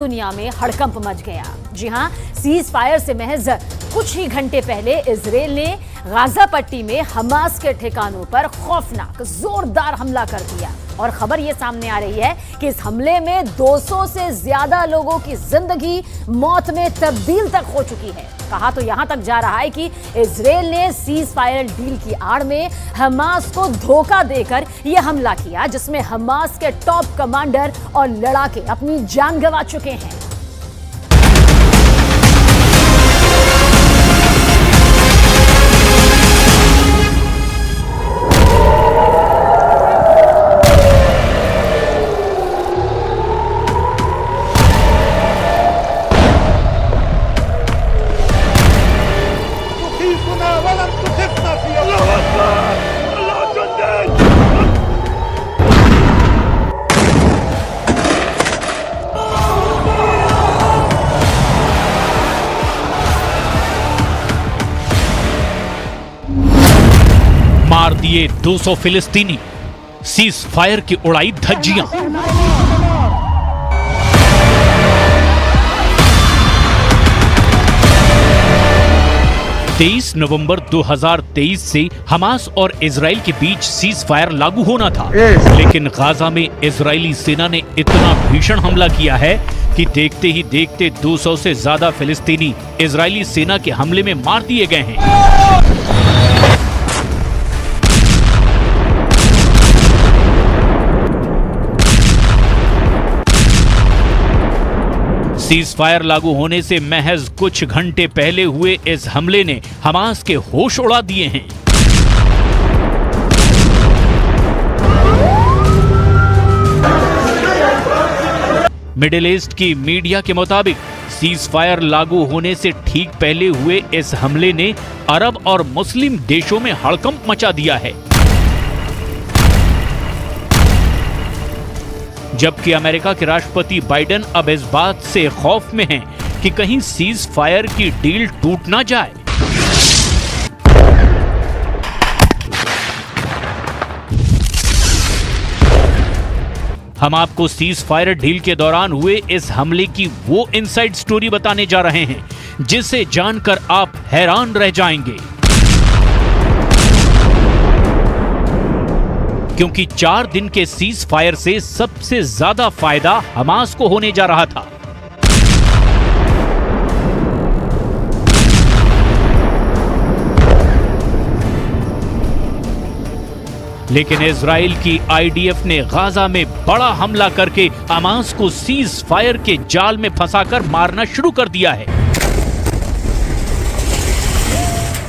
दुनिया में हड़कंप मच गया। जी हां, सीज फायर से महज कुछ ही घंटे पहले इजरायल ने गाजा पट्टी में हमास के ठिकानों पर खौफनाक जोरदार हमला कर दिया और खबर यह सामने आ रही है कि इस हमले में 200 से ज्यादा लोगों की जिंदगी मौत में तब्दील तक हो चुकी है। कहा तो यहां तक जा रहा है कि इजरायल ने सीज फायर डील की आड़ में हमास को धोखा देकर यह हमला किया, जिसमें हमास के टॉप कमांडर और लड़ाके अपनी जान गंवा चुके हैं। मार दिए 200 फिलिस्तीनी, सीज फायर की उड़ाई धज्जियां। तेईस नवंबर 2023 से हमास और इजराइल के बीच सीज फायर लागू होना था, लेकिन गाजा में इजरायली सेना ने इतना भीषण हमला किया है कि देखते ही देखते 200 से ज्यादा फिलिस्तीनी इजरायली सेना के हमले में मार दिए गए हैं। सीज फायर लागू होने से महज कुछ घंटे पहले हुए इस हमले ने हमास के होश उड़ा दिए हैं। मिडिल ईस्ट की मीडिया के मुताबिक सीज फायर लागू होने से ठीक पहले हुए इस हमले ने अरब और मुस्लिम देशों में हड़कंप मचा दिया है, जबकि अमेरिका के राष्ट्रपति बाइडेन अब इस बात से खौफ में हैं कि कहीं सीज फायर की डील टूट ना जाए। हम आपको सीज फायर डील के दौरान हुए इस हमले की वो इनसाइड स्टोरी बताने जा रहे हैं जिसे जानकर आप हैरान रह जाएंगे, क्योंकि 4 दिन के सीज फायर से सबसे ज्यादा फायदा हमास को होने जा रहा था। लेकिन इजराइल की आईडीएफ ने गाजा में बड़ा हमला करके हमास को सीज फायर के जाल में फंसाकर मारना शुरू कर दिया है।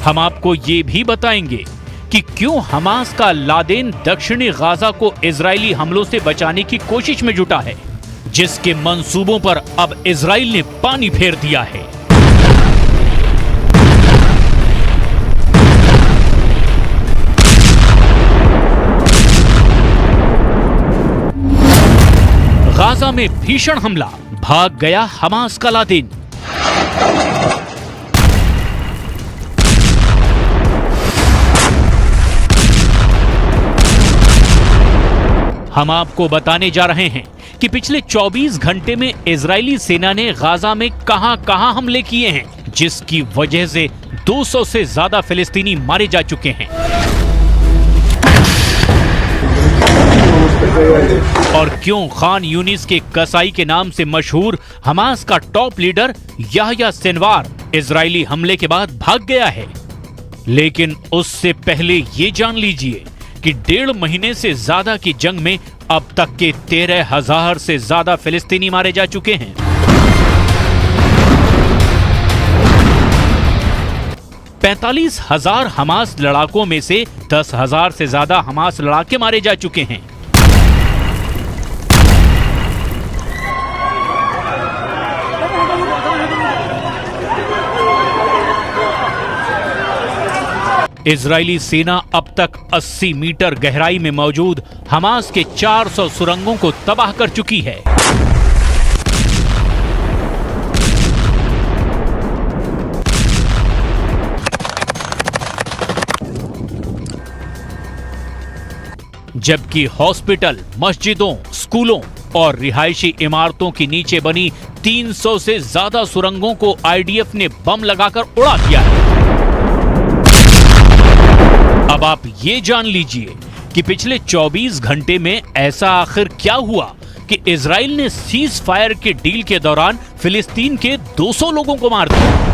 हम आपको ये भी बताएंगे कि क्यों हमास का लादेन दक्षिणी गाजा को इजरायली हमलों से बचाने की कोशिश में जुटा है, जिसके मंसूबों पर अब इजराइल ने पानी फेर दिया है। गाजा में भीषण हमला, भाग गया हमास का लादेन। हम आपको बताने जा रहे हैं कि पिछले 24 घंटे में इजरायली सेना ने गाजा में कहां-कहां हमले किए हैं, जिसकी वजह से 200 से ज्यादा फिलिस्तीनी मारे जा चुके हैं। और क्यों खान यूनिस के कसाई के नाम से मशहूर हमास का top leader Yahya Sinwar Israeli हमले के बाद भाग गया है। लेकिन उससे पहले ये जान लीजिए कि 1.5 महीने से ज्यादा की जंग में अब तक के 13,000 से ज्यादा फिलिस्तीनी मारे जा चुके हैं। 45,000 हमास लड़ाकों में से 10,000 से ज्यादा हमास लड़ाके मारे जा चुके हैं। इजरायली सेना अब तक 80 मीटर गहराई में मौजूद हमास के 400 सुरंगों को तबाह कर चुकी है। जबकि हॉस्पिटल, मस्जिदों, स्कूलों और रिहायशी इमारतों के नीचे बनी 300 से ज्यादा सुरंगों को आईडीएफ ने बम लगाकर उड़ा दिया है। अब आप ये जान लीजिए कि पिछले 24 घंटे में ऐसा आखिर क्या हुआ कि इजराइल ने सीज फायर के डील के दौरान फिलिस्तीन के 200 लोगों को मार दिया।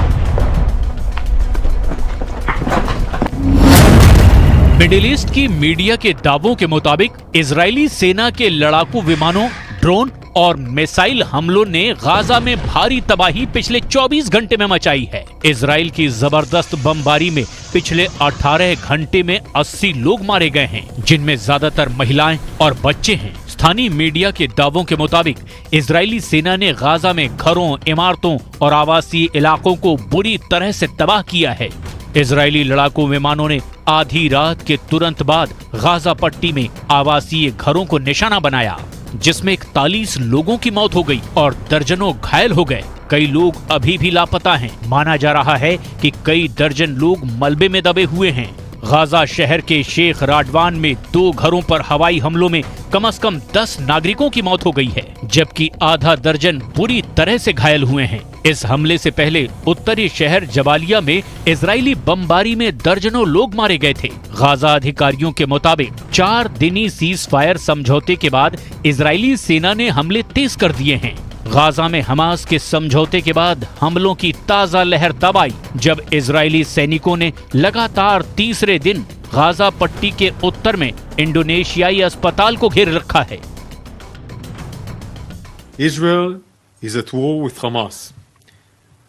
मिडिल ईस्ट की मीडिया के दावों के मुताबिक इजरायली सेना के लड़ाकू विमानों, ड्रोन और मिसाइल हमलों ने गाजा में भारी तबाही पिछले 24 घंटे में मचाई है। इजराइल की जबरदस्त बमबारी में पिछले 18 घंटे में 80 लोग मारे गए हैं, जिनमें ज्यादातर महिलाएं और बच्चे हैं। स्थानीय मीडिया के दावों के मुताबिक इजरायली सेना ने गाजा में घरों, इमारतों और आवासीय इलाकों को बुरी तरह से तबाह किया है। इजरायली लड़ाकू विमानों ने आधी रात के तुरंत बाद गाजा पट्टी में आवासीय घरों को निशाना बनाया, जिसमें 41 लोगों की मौत हो गई और दर्जनों घायल हो गए। कई लोग अभी भी लापता हैं। माना जा रहा है कि कई दर्जन लोग मलबे में दबे हुए हैं। गाजा शहर के शेख राडवान में 2 घरों पर हवाई हमलों में कम से कम 10 नागरिकों की मौत हो गई है, जबकि आधा दर्जन बुरी तरह से घायल हुए हैं। इस हमले से पहले उत्तरी शहर जबालिया में इजरायली बमबारी में दर्जनों लोग मारे गए थे। गाजा अधिकारियों के मुताबिक 4 दिनी सीज फायर समझौते के बाद इजरायली सेना ने हमले तेज कर दिए हैं। गाजा में हमास के समझौते के बाद हमलों की ताजा लहर तब आई, जब इजरायली सैनिकों ने लगातार तीसरे दिन गाजा पट्टी के उत्तर में इंडोनेशियाई अस्पताल को घेर रखा है। Israel is at war with Hamas.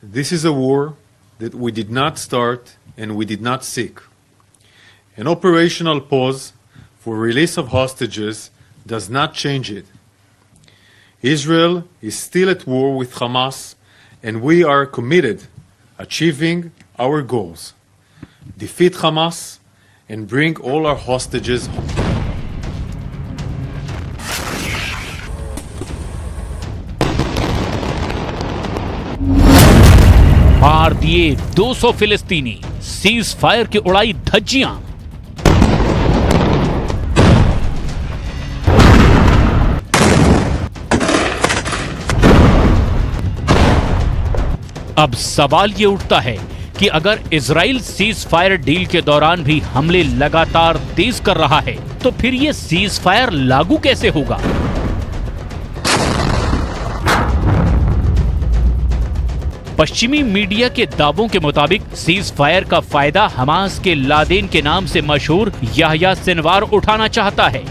This is a war that we did not start and we did not seek. An operational pause for release of hostages does not change it. Israel is still at war with Hamas, and we are committed achieving our goals. Defeat Hamas and bring all our hostages home. मार दिए 200 फिलिस्तीनी, cease fire की उड़ाई धज्जियां। अब सवाल ये उठता है कि अगर इजराइल सीज फायर डील के दौरान भी हमले लगातार तेज कर रहा है, तो फिर ये सीज फायर लागू कैसे होगा? पश्चिमी मीडिया के दावों के मुताबिक सीज फायर का फायदा हमास के लादेन के नाम से मशहूर याह्या सिनवार उठाना चाहता है।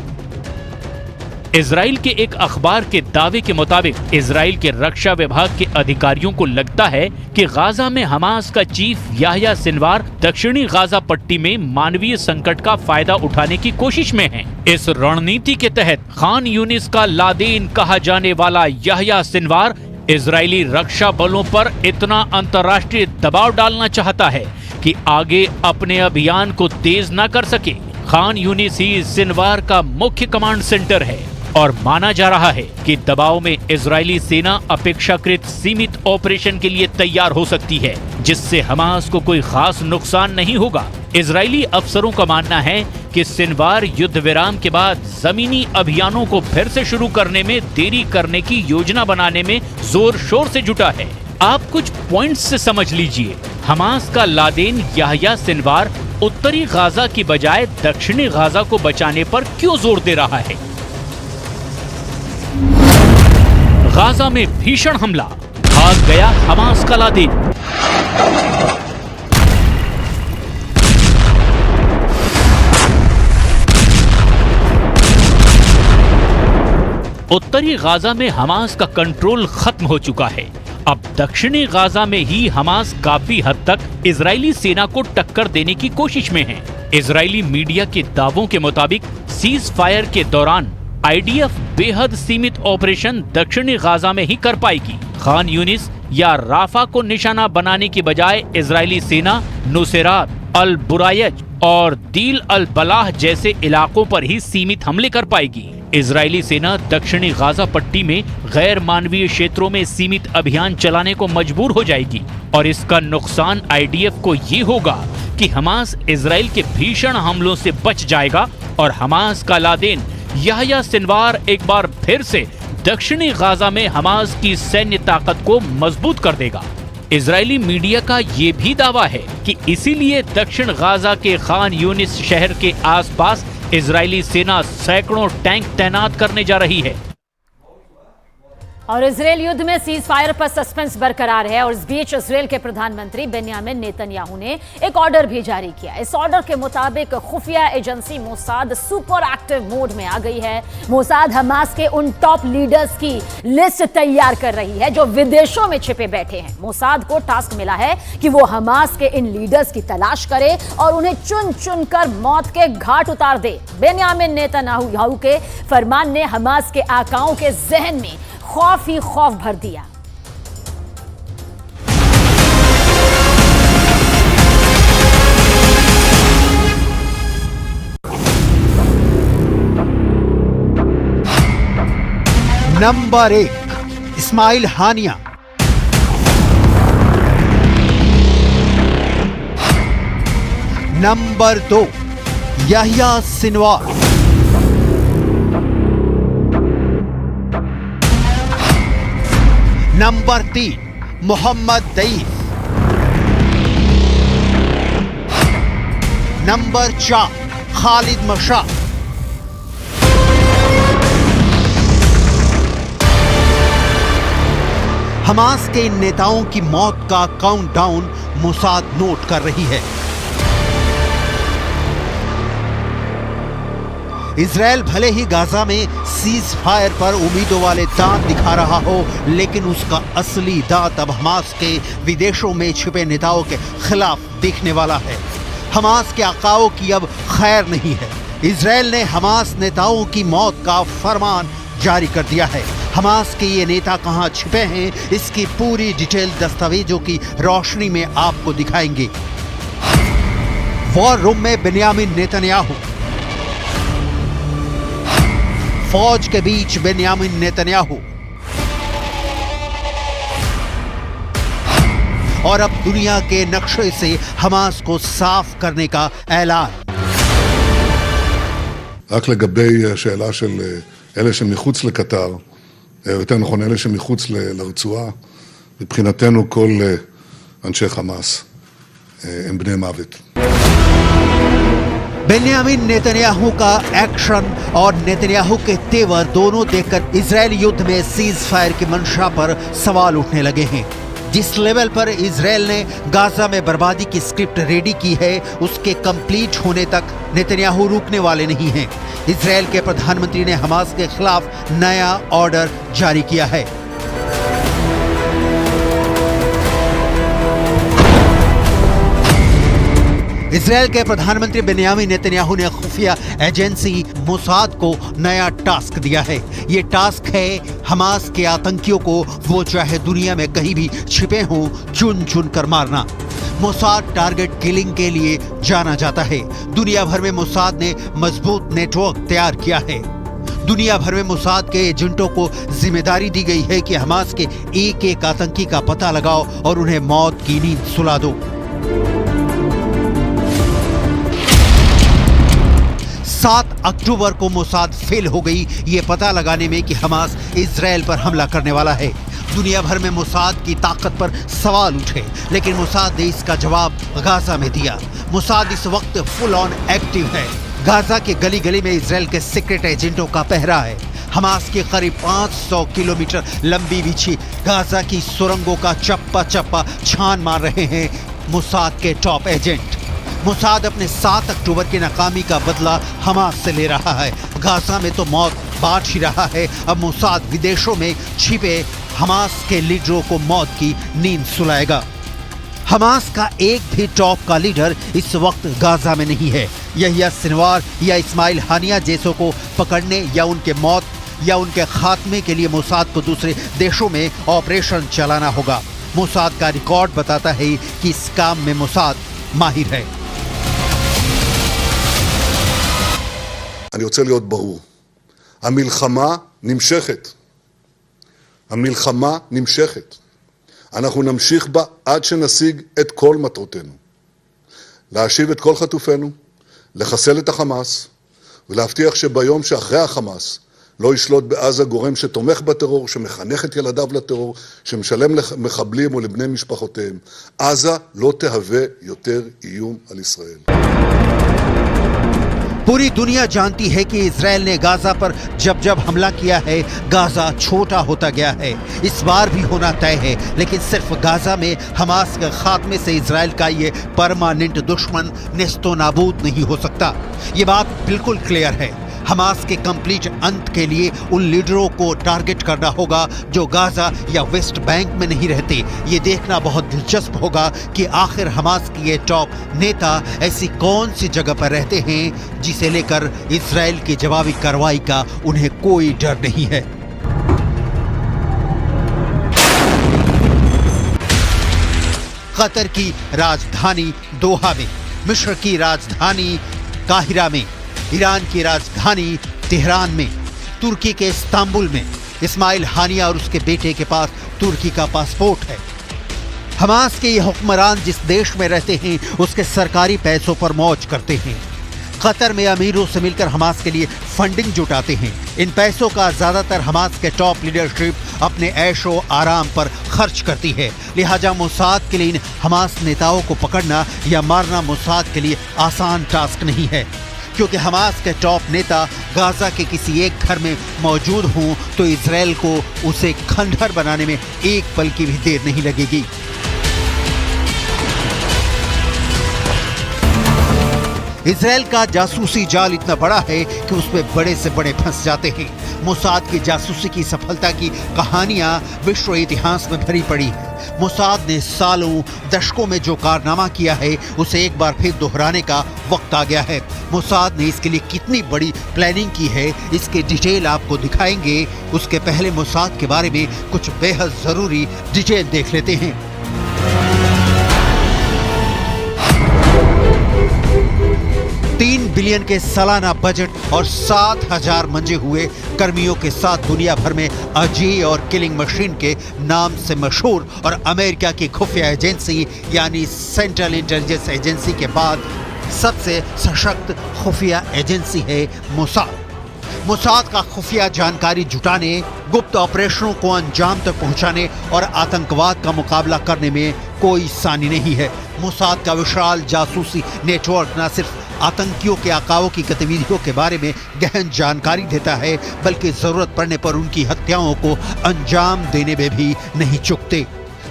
इजराइल के एक अखबार के दावे के मुताबिक इजराइल के रक्षा विभाग के अधिकारियों को लगता है कि गाजा में हमास का चीफ याह्या सिनवार दक्षिणी गाजा पट्टी में मानवीय संकट का फायदा उठाने की कोशिश में है। इस रणनीति के तहत खान यूनिस का लादेन कहा जाने वाला याह्या सिनवार इजरायली रक्षा बलों पर इतना अंतर्राष्ट्रीय दबाव डालना चाहता है कि आगे अपने अभियान को तेज न कर सके। खान यूनिस ही सिनवार का मुख्य कमांड सेंटर है और माना जा रहा है कि दबाव में इजरायली सेना अपेक्षाकृत सीमित ऑपरेशन के लिए तैयार हो सकती है, जिससे हमास को कोई खास नुकसान नहीं होगा। इजरायली अफसरों का मानना है कि सिनवार युद्ध विराम के बाद जमीनी अभियानों को फिर से शुरू करने में देरी करने की योजना बनाने में जोर शोर से जुटा है। आप कुछ पॉइंट्स से समझ लीजिए। हमास का लादेन याह्या सिनवार उत्तरी गाजा की बजाय दक्षिणी गाजा को बचाने पर क्यों जोर दे रहा है? गाजा में भीषण हमला, भाग गया हमास का लादेन। उत्तरी गाजा में हमास का कंट्रोल खत्म हो चुका है। अब दक्षिणी गाजा में ही हमास काफी हद तक इजरायली सेना को टक्कर देने की कोशिश में है। इजरायली मीडिया के दावों के मुताबिक सीज फायर के दौरान आईडीएफ बेहद सीमित ऑपरेशन दक्षिणी गाजा में ही कर पाएगी। खान यूनिस या राफा को निशाना बनाने की बजाय इजरायली सेना नुसेरात, अल बुरायज और दील अल बलाह जैसे इलाकों पर ही सीमित हमले कर पाएगी। इजरायली सेना दक्षिणी गाजा पट्टी में गैर मानवीय क्षेत्रों में सीमित अभियान चलाने को मजबूर हो जाएगी और इसका नुकसान आईडीएफ को ये होगा कि हमास इजराइल के भीषण हमलों से बच जाएगा और हमास का लादेन याह्या सिनवार एक बार फिर से दक्षिणी गाजा में हमास की सैन्य ताकत को मजबूत कर देगा। इजरायली मीडिया का ये भी दावा है कि इसीलिए दक्षिण गाजा के खान यूनिस शहर के आसपास इजरायली सेना सैकड़ों टैंक तैनात करने जा रही है। और इजरायल युद्ध में सीज फायर पर सस्पेंस बरकरार है और इस बीच इजरायल के प्रधानमंत्री बेन्यामिन नेतन्याहू ने एक ऑर्डर भी जारी किया। इस ऑर्डर के मुताबिक खुफिया agency Mossad super active mode में आ गई है। मोसाद हमास के उन टॉप लीडर्स की लिस्ट तैयार कर रही है जो विदेशों में छिपे बैठे हैं। मोसाद को टास्क मिला है कि वो हमास के इन लीडर्स की तलाश करे और उन्हें चुन चुन कर मौत के घाट उतार दे। बेन्यामिन नेतन्याहू के फरमान ने हमास के आकाओं के जहन में खौफ ही खौफ भर दिया। Number 1 Ismail Haniyeh, number 2 Yahya Sinwar, number 3 Mohammed Deif, number 4 Khalid Mashal, Hamas के इन नेताओं की मौत का काउंटडाउन मोसाद नोट कर रही है। इजरायल भले ही गाजा में सीज फायर पर उम्मीदों वाले दांत दिखा रहा हो, लेकिन उसका असली दांत अब हमास के विदेशों में छिपे नेताओं के खिलाफ दिखने वाला है। हमास के आकाओं की अब खैर नहीं है। इजरायल ने हमास नेताओं की मौत का फरमान जारी कर दिया है। हमास के ये नेता कहां छिपे हैं, इसकी पूरी डिटेल दस्तावेजों की रोशनी में आपको दिखाएंगे। वॉर रूम में बेन्यामिन नेतन्याहू, फौज के बीच बेन्यामिन नेतन्याहू, और अब दुनिया के नक्शे से हमास को साफ करने का ऐलान। רק לגבי השאלה של אלה שמחוץ לקטר, יותר נכון אלה שמחוץ לרצועה, מבחינתנו כל אנשי חמאס הם בני מוות. बेन्यामिन नेतन्याहू का एक्शन और नेतन्याहू के तेवर दोनों देखकर इजरायली युद्ध में सीज फायर की मंशा पर सवाल उठने लगे हैं। जिस लेवल पर इजरायल ने गाजा में बर्बादी की स्क्रिप्ट रेडी की है, उसके कंप्लीट होने तक नेतन्याहू रुकने वाले नहीं हैं। इजरायल के प्रधानमंत्री ने हमास के खिलाफ नया ऑर्डर जारी किया है। इजरायल के प्रधानमंत्री बेन्यामिन नेतन्याहू ने खुफिया एजेंसी मोसाद को नया टास्क दिया है। ये टास्क है हमास के आतंकियों को, वो चाहे दुनिया में कहीं भी छिपे हों, चुन चुन कर मारना। मोसाद टारगेट किलिंग के लिए जाना जाता है। दुनिया भर में मोसाद ने मजबूत नेटवर्क तैयार किया है। दुनिया भर में मोसाद के एजेंटों को जिम्मेदारी दी गई है कि हमास के एक एक आतंकी का पता लगाओ और उन्हें मौत की नींद सुला दो। 7 अक्टूबर को मोसाद फेल हो गई ये पता लगाने में कि हमास इजरायल पर हमला करने वाला है। दुनिया भर में मोसाद की ताकत पर सवाल उठे, लेकिन मोसाद ने इसका जवाब गाजा में दिया। मोसाद इस वक्त फुल ऑन एक्टिव है। गाजा के गली गली में इजरायल के सीक्रेट एजेंटों का पहरा है। हमास की करीब 500 किलोमीटर लंबी बिछी गाजा की सुरंगों का चप्पा चप्पा छान मार रहे हैं मोसाद के टॉप एजेंट। मोसाद अपने 7 अक्टूबर की नाकामी का बदला हमास से ले रहा है। गाजा में तो मौत बांट ही रहा है, अब मोसाद विदेशों में छिपे हमास के लीडरों को मौत की नींद सुलाएगा। हमास का एक भी टॉप का लीडर इस वक्त गाजा में नहीं है। याहिया सिनवार या इस्माइल हानिया जैसों को पकड़ने या उनके मौत या उनके खात्मे के लिए मोसाद को दूसरे देशों में ऑपरेशन चलाना होगा। मोसाद का रिकॉर्ड बताता है कि इस काम में मोसाद माहिर है। אני רוצה להיות ברור. המלחמה נמשכת. המלחמה נמשכת. אנחנו נמשיך בה עד שנשיג את כל מטרותינו. להשיב את כל חטופינו, לחסל את החמאס, ולהבטיח שביום שאחרי החמאס לא ישלוט בעזה גורם שתומך בטרור, שמחנך את ילדיו לטרור, שמשלם למחבלים ולבני משפחותיהם. עזה לא תהווה יותר איום על ישראל. पूरी दुनिया जानती है कि इजराइल ने गाजा पर जब जब हमला किया है, गाजा छोटा होता गया है। इस बार भी होना तय है, लेकिन सिर्फ गाजा में हमास के खात्मे से इजराइल का ये परमानेंट दुश्मन नेस्तो नाबूद नहीं हो सकता। ये बात बिल्कुल क्लियर है। हमास के कंप्लीट अंत के लिए उन लीडरों को टारगेट करना होगा जो गाजा या वेस्ट बैंक में नहीं रहते। ये देखना बहुत दिलचस्प होगा कि आखिर हमास के ये टॉप नेता ऐसी कौन सी जगह पर रहते हैं जिसे लेकर इजराइल की जवाबी कार्रवाई का उन्हें कोई डर नहीं है। कतर की राजधानी दोहा में, मिस्र की राजधानी काहिरा में, ईरान की राजधानी तेहरान में, तुर्की के इस्तांबुल में इस्माइल हानिया और उसके बेटे के पास तुर्की का पासपोर्ट है। हमास के ये हुक्मरान जिस देश में रहते हैं उसके सरकारी पैसों पर मौज करते हैं। कतर में अमीरों से मिलकर हमास के लिए फंडिंग जुटाते हैं। इन पैसों का ज्यादातर हमास के टॉप लीडरशिप अपने ऐशो आराम पर खर्च करती है। लिहाजा मोसाद के लिए इन हमास नेताओं को पकड़ना या मारना मोसाद के लिए आसान टास्क नहीं है, क्योंकि हमास के टॉप नेता गाजा के किसी एक घर में मौजूद हों तो इजराइल को उसे खंडहर बनाने में एक पल की भी देर नहीं लगेगी। इजराइल का जासूसी जाल इतना बड़ा है कि उसमें बड़े से बड़े फंस जाते हैं। मोसाद की जासूसी की सफलता की कहानियां विश्व इतिहास में भरी पड़ी है। मोसाद ने सालों दशकों में जो कारनामा किया है उसे एक बार फिर दोहराने का वक्त आ गया है। मोसाद ने इसके लिए कितनी बड़ी प्लानिंग की है इसके डिटेल आपको दिखाएंगे। उसके पहले मोसाद के बारे में कुछ बेहद जरूरी डिटेल देख लेते हैं। 3 बिलियन के सालाना बजट और 7,000 मंजे हुए कर्मियों के साथ दुनिया भर में अजी और किलिंग मशीन के नाम से मशहूर और अमेरिका की खुफिया एजेंसी यानी सेंट्रल इंटेलिजेंस एजेंसी के बाद सबसे सशक्त खुफिया एजेंसी है मोसाद। मोसाद का खुफिया जानकारी जुटाने, गुप्त ऑपरेशनों को अंजाम तक पहुंचाने और आतंकवाद का मुकाबला करने में कोई सानी नहीं है। मोसाद का विशाल जासूसी नेटवर्क न सिर्फ आतंकियों के आकाओं की गतिविधियों के बारे में गहन जानकारी देता है, बल्कि जरूरत पड़ने पर उनकी हत्याओं को अंजाम देने में भी नहीं चूकते।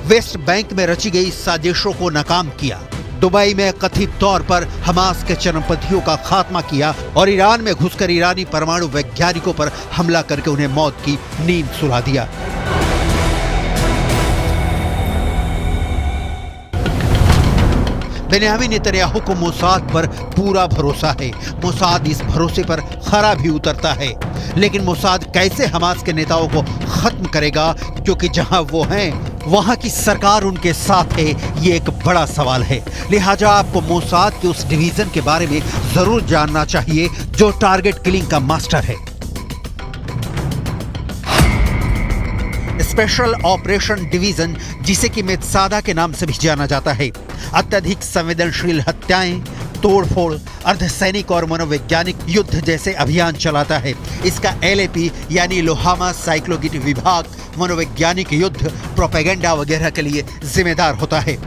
वेस्ट बैंक में रची गई साजिशों को नाकाम किया, दुबई में कथित तौर पर हमास के चरमपंथियों का खात्मा किया और ईरान में घुसकर ईरानी परमाणु वैज्ञानिकों पर हमला करके उन्हें मौत की नींद सुला दिया। बेन्यामीन नेतन्याहू को मोसाद पर पूरा भरोसा है। मोसाद इस भरोसे पर खरा भी उतरता है, लेकिन मोसाद कैसे हमास के नेताओं को खत्म करेगा, क्योंकि जहां वो हैं वहां की सरकार उनके साथ है, ये एक बड़ा सवाल है। लिहाजा आपको मोसाद के उस डिवीजन के बारे में जरूर जानना चाहिए जो टारगेट किलिंग का मास्टर है। स्पेशल ऑपरेशन डिवीजन, जिसे कि मेत्सादा के नाम से भी जाना जाता है, अत्यधिक संवेदनशील हत्याएं, तोड़फोड़, अर्धसैनिक और मनोवैज्ञानिक युद्ध जैसे अभियान चलाता है। इसका LAP यानी लोहामा साइक्लोगिटी विभाग मनोवैज्ञानिक युद्ध, प्रोपेगेंडा वगैरह के लिए जिम्मेदार होता है।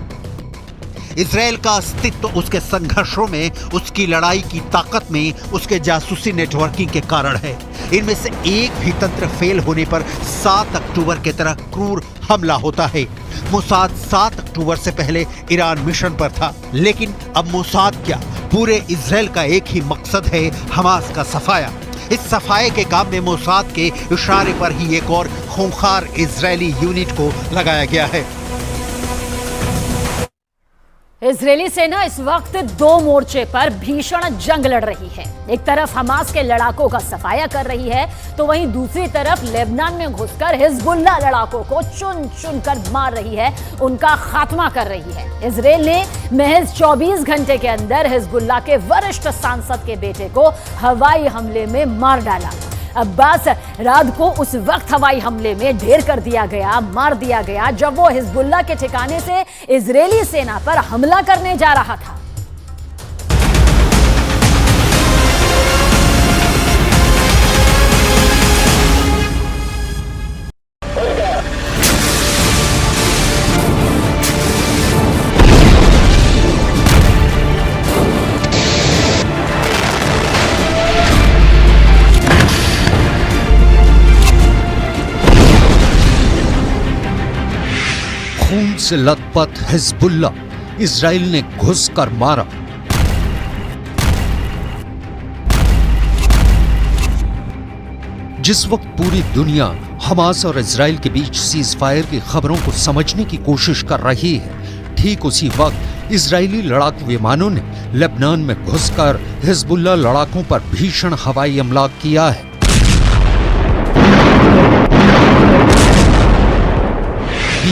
इजराइल का अस्तित्व उसके संघर्षों में, उसकी लड़ाई की ताकत में, उसके जासूसी नेटवर्किंग के कारण है। इनमें से एक भी तंत्र फेल होने पर 7 अक्टूबर की तरह क्रूर हमला होता है। मोसाद 7 अक्टूबर से पहले ईरान मिशन पर था, लेकिन अब मोसाद क्या, पूरे इजराइल का एक ही मकसद है, हमास का सफाया। इस सफाये के काम में मोसाद के इशारे पर ही एक और खूंखार इजरायली यूनिट को लगाया गया है। इजरायली सेना इस वक्त 2 मोर्चे पर भीषण जंग लड़ रही है। एक तरफ हमास के लड़ाकों का सफाया कर रही है, तो वहीं दूसरी तरफ लेबनान में घुसकर हिजबुल्लाह लड़ाकों को चुन चुन कर मार रही है, उनका खात्मा कर रही है। इजरायल ने महज 24 घंटे के अंदर हिजबुल्लाह के वरिष्ठ सांसद के बेटे को हवाई हमले में मार डाला। अब्बास राद को उस वक्त हवाई हमले में ढेर कर दिया गया, मार दिया गया, जब वो हिजबुल्लाह के ठिकाने से इजरायली सेना पर हमला करने जा रहा था। खून से लथपथ हिजबुल्ला इजराइल ने घुसकर मारा। जिस वक्त पूरी दुनिया हमास और इजराइल के बीच सीज फायर की खबरों को समझने की कोशिश कर रही है, ठीक उसी वक्त इजरायली लड़ाकू विमानों ने लेबनान में घुसकर हिजबुल्ला लड़ाकों पर भीषण हवाई हमला किया है।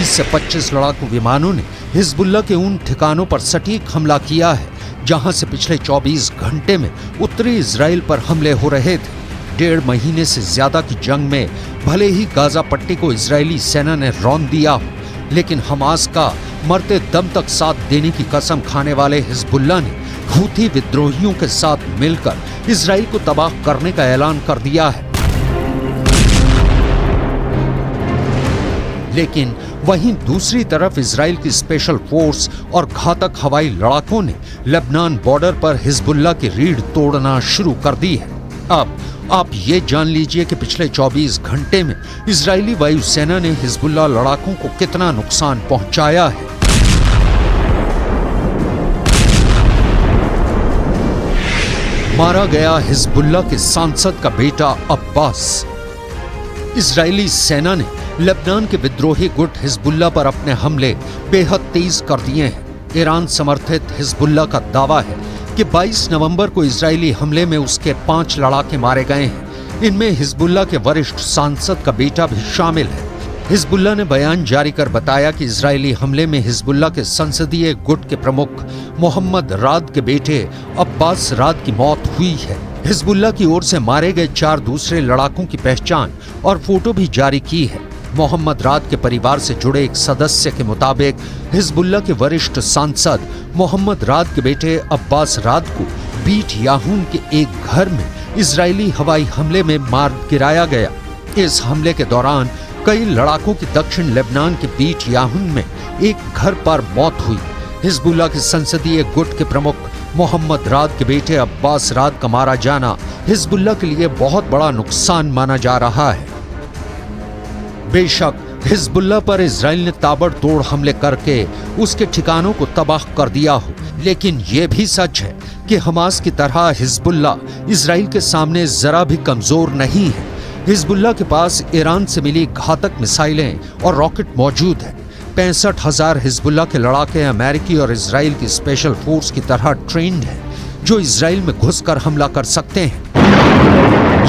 से 25 लड़ाकू विमानों ने हिजबुल्ला के उन ठिकानों पर सटीक हमला किया है जहां से पिछले 24 घंटे में उत्तरी इजराइल पर हमले हो रहे थे। 1.5 महीने से ज्यादा की जंग में भले ही गाजा पट्टी को इजरायली सेना ने रौंद दिया हो, लेकिन हमास का मरते दम तक साथ देने की कसम खाने वाले हिजबुल्ला ने हूथी विद्रोहियों के साथ मिलकर इजराइल को तबाह करने का ऐलान कर दिया है। लेकिन वहीं दूसरी तरफ इजराइल की स्पेशल फोर्स और घातक हवाई लड़ाकों ने लेबनान बॉर्डर पर हिजबुल्ला की रीढ़ तोड़ना शुरू कर दी है। अब आप ये जान लीजिए कि पिछले 24 घंटे में इजरायली वायुसेना ने हिजबुल्ला लड़ाकों को कितना नुकसान पहुंचाया है। मारा गया हिजबुल्ला के सांसद का बेटा अब्बास। इजरायली सेना ने लेबनान के विद्रोही गुट हिजबुल्ला पर अपने हमले बेहद तेज कर दिए हैं। ईरान समर्थित हिजबुल्ला का दावा है कि 22 नवंबर को इजरायली हमले में उसके 5 लड़ाके मारे गए हैं। इनमें हिजबुल्ला के वरिष्ठ सांसद का बेटा भी शामिल है। हिजबुल्ला ने बयान जारी कर बताया कि इजरायली हमले में हिजबुल्ला के संसदीय गुट के प्रमुख मोहम्मद राद के बेटे अब्बास राद की मौत हुई है। हिजबुल्ला की ओर से मारे गए 4 दूसरे लड़ाकों की पहचान और फोटो भी जारी की है। मोहम्मद राद के परिवार से जुड़े एक सदस्य के मुताबिक हिजबुल्ला के वरिष्ठ सांसद मोहम्मद राद के बेटे अब्बास राद को बीट याहून के एक घर में इजरायली हवाई हमले में मार गिराया गया। इस हमले के दौरान कई लड़ाकों की दक्षिण लेबनान के बीट याहून में एक घर पर मौत हुई। हिजबुल्ला के संसदीय गुट के प्रमुख मोहम्मद राद के बेटे अब्बास राद का मारा जाना हिजबुल्ला के लिए बहुत बड़ा नुकसान माना जा रहा है। बेशक हिजबुल्ला पर इजराइल ने ताबड़तोड़ हमले करके उसके ठिकानों को तबाह कर दिया हो, लेकिन यह भी सच है कि हमास की तरह हिजबुल्ला इजराइल के सामने जरा भी कमजोर नहीं है। हिजबुल्ला के पास ईरान से मिली घातक मिसाइलें और रॉकेट मौजूद है। 65,000 हिजबुल्ला के लड़ाके अमेरिकी और इजराइल की स्पेशल फोर्स की तरह ट्रेंड है, जो इजराइल में घुसकर हमला कर सकते हैं।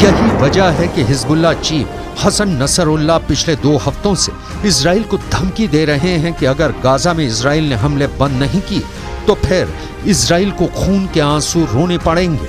यही वजह है कि हिजबुल्ला चीफ हसन नसरुल्लाह पिछले 2 हफ्तों से इजराइल को धमकी दे रहे हैं कि अगर गाजा में इजराइल ने हमले बंद नहीं किए तो फिर इजराइल को खून के आंसू रोने पड़ेंगे।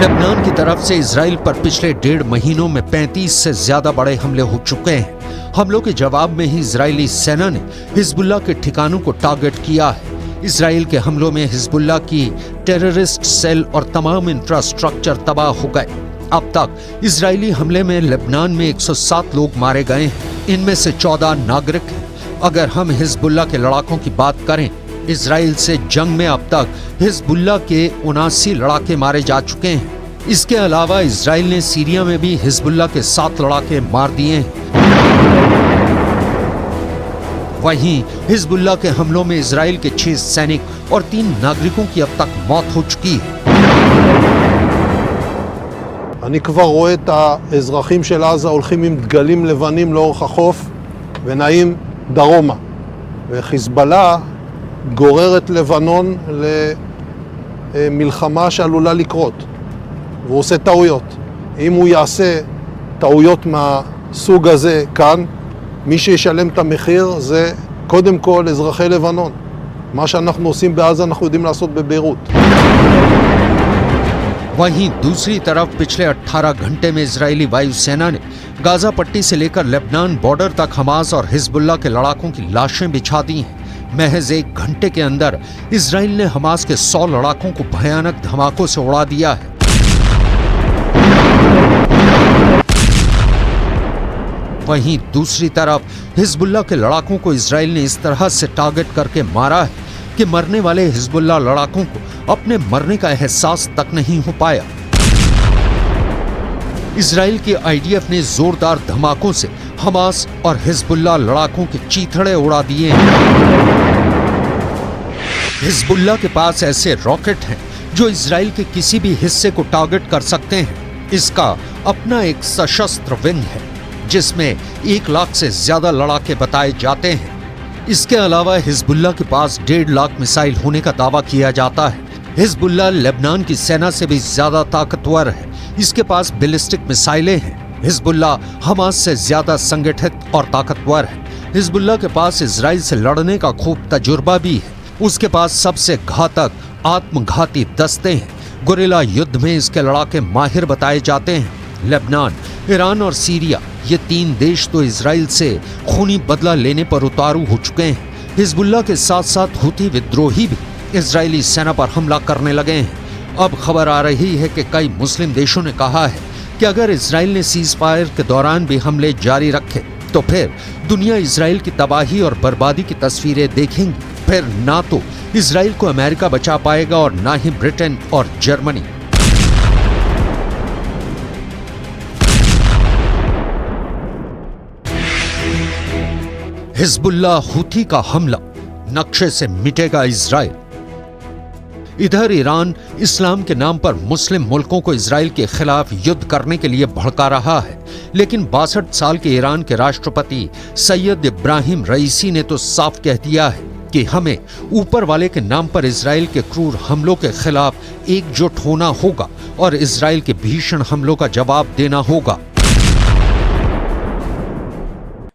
लेबनान की तरफ से इजराइल पर पिछले 1.5 महीनों में 35 से ज्यादा बड़े हमले हो चुके हैं। हमलों के जवाब में ही इजरायली सेना ने हिजबुल्ला के ठिकानों को टारगेट किया है। इजराइल के हमलों में हिजबुल्ला की टेररिस्ट सेल और तमाम इंफ्रास्ट्रक्चर तबाह हो गए। अब तक इजरायली हमले में लेबनान में 107 लोग मारे गए हैं। इनमें से 14 नागरिक हैं। अगर हम हिजबुल्ला के लड़ाकों की बात करें, इजराइल से जंग में अब तक हिजबुल्ला के 79 लड़ाके मारे जा चुके हैं। इसके अलावा इजराइल ने सीरिया में भी हिजबुल्ला के 7 लड़ाके मार दिए हैं। वहीं हिजबुल्ला के हमलों में इजराइल के 6 सैनिक और 3 नागरिकों की अब तक मौत हो चुकी है। אני כבר רואה את האזרחים של עזה הולכים עם דגלים לבנים לאורך החוף ונעים דרומה. וחיזבאללה גורר את לבנון למלחמה שעלולה לקרות. והוא עושה טעויות. אם הוא יעשה טעויות מהסוג הזה כאן, מי שישלם את המחיר זה קודם כל אזרחי לבנון. מה שאנחנו עושים בעזה אנחנו יודעים לעשות בביירות. वहीं दूसरी तरफ पिछले 18 घंटे में इजरायली वायुसेना ने गाजा पट्टी से लेकर लेबनान बॉर्डर तक हमास और हिजबुल्लाह के लड़ाकों की लाशें बिछा दी हैं। महज 1 घंटे के अंदर इजराइल ने हमास के 100 लड़ाकों को भयानक धमाकों से उड़ा दिया है। वहीं दूसरी तरफ हिजबुल्लाह के लड़ाकों को इजराइल ने इस तरह से टारगेट करके मारा है कि मरने वाले हिजबुल्लाह लड़ाकों को अपने मरने का एहसास तक नहीं हो पाया। इजराइल की आईडीएफ ने जोरदार धमाकों से हमास और हिजबुल्लाह लड़ाकों के चीथड़े उड़ा दिए हैं। हिजबुल्लाह के पास ऐसे रॉकेट हैं जो इजराइल के किसी भी हिस्से को टारगेट कर सकते हैं। इसका अपना एक सशस्त्र विंग है जिसमें 1 लाख से ज्यादा लड़ाके बताए जाते हैं। इसके अलावा हिजबुल्लाह के पास 1.5 लाख मिसाइल होने का दावा किया जाता है। हिजबुल्लाह लेबनान की सेना से भी ज्यादा ताकतवर है। इसके पास बैलिस्टिक मिसाइलें हैं। हिजबुल्लाह हमास से ज्यादा संगठित और ताकतवर है। हिजबुल्लाह के पास इजराइल से लड़ने का खूब तजुर्बा भी है। उसके पास सबसे घातक आत्मघाती दस्ते हैं। गुरिल्ला युद्ध में इसके लड़ाके माहिर बताए जाते हैं। लेबनान, ईरान और सीरिया, ये 3 देश तो इजराइल से खूनी बदला लेने पर उतारू हो चुके हैं। हिजबुल्लाह के साथ साथ हुती विद्रोही भी इजरायली सेना पर हमला करने लगे हैं। अब खबर आ रही है कि कई मुस्लिम देशों ने कहा है कि अगर इजराइल ने सीज फायर के दौरान भी हमले जारी रखे तो फिर दुनिया इजराइल की तबाही और बर्बादी की तस्वीरें देखेंगी। फिर ना तो इजराइल को अमेरिका बचा पाएगा और ना ही ब्रिटेन और जर्मनी। हिजबुल्लाह हुती का हमला, नक्शे से मिटेगा इजराइल। इधर ईरान इस्लाम के नाम पर मुस्लिम मुल्कों को इजराइल के खिलाफ युद्ध करने के लिए भड़का रहा है, लेकिन 62 साल के ईरान के राष्ट्रपति सैयद इब्राहिम रईसी ने तो साफ कह दिया है कि हमें ऊपर वाले के नाम पर इजराइल के क्रूर हमलों के खिलाफ एकजुट होना होगा और इजराइल के भीषण हमलों का जवाब देना होगा।